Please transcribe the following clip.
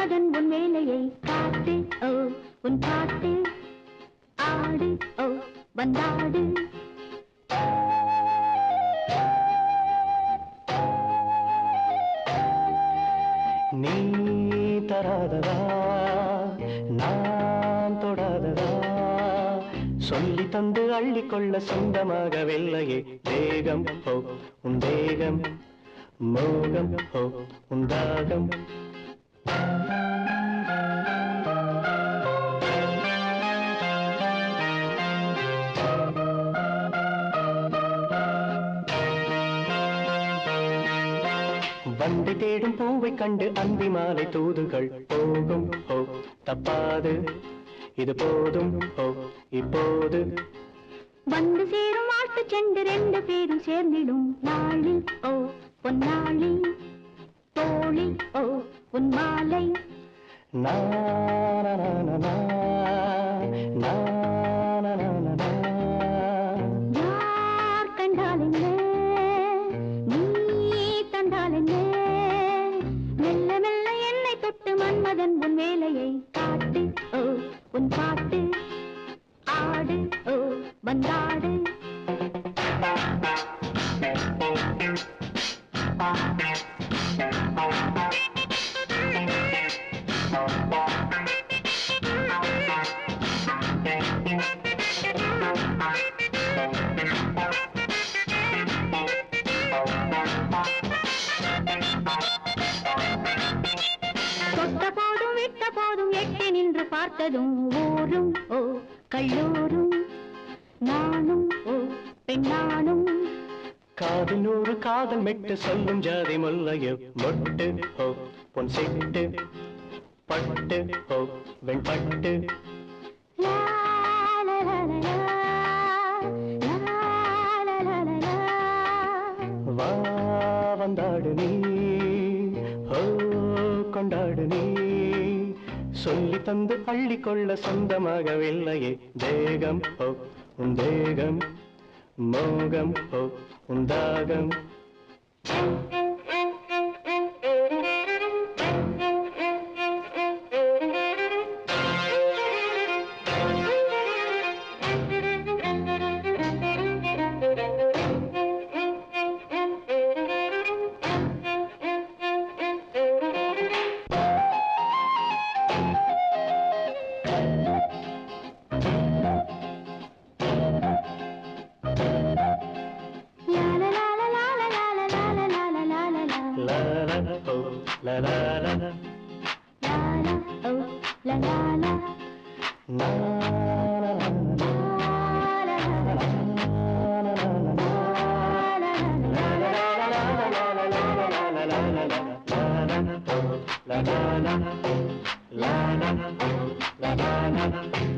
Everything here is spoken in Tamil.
மன்மதன் உன் வேலையை காட்டு ஓ உன் பாட்டு ஆடு ஓ வந்தாடு நீ தராததா நான் தொடாததா சொல்லி தந்து அள்ளிக்கொள்ள சொந்தமாகவில்லையே தேகம் ஹோ உன் தேகம் மோகம் ஹோ உன் தாகம் வண்டி தேடும் பூவை கண்டு அந்தி மாலை தூதுகள் போகும் ஹோ தப்பாது இது போதும் ஹோ இப்போது வந்து சேரும் வாழ்த்து சென்று ரெண்டு பேரும் சேர்ந்திடும் நாளி ஓ பொன்னாளி தோழி ஓ உன் மாலை யார் கண்டால் என்ன நீ தந்தால் என்ன மெல்ல மெல்ல என்னை தொட்டு மன்மதன் உன் வேலையை காட்டு ஓ உன் பாட்டு ஆடு ஓ வந்தாடு தொட்ட போதும் விட்ட போதும் எட்டி நின்று பார்த்ததும் ஊரும் ஓ கல்லூரும் நானும் ஓ பெண்ணானும் காதில் நூறு காதல் மெட்டு சொல்லும் ஜாதி முல்லையோ மொட்டு ஹோ பொன் சிட்டு பட்டு ஹோ வெண்பட்டு லா லா லா லா லா லா லா லா லா வா வந்தாடு நீ ஹோ கொண்டாடு நீ சொல்லி தந்து அள்ளிக்கொள்ள சொந்தமாகவில்லையே தேகம் ஹோ உன் தேகம் மோகம் ஹோ உன் தாகம் La la la la la la oh la la la la la la la la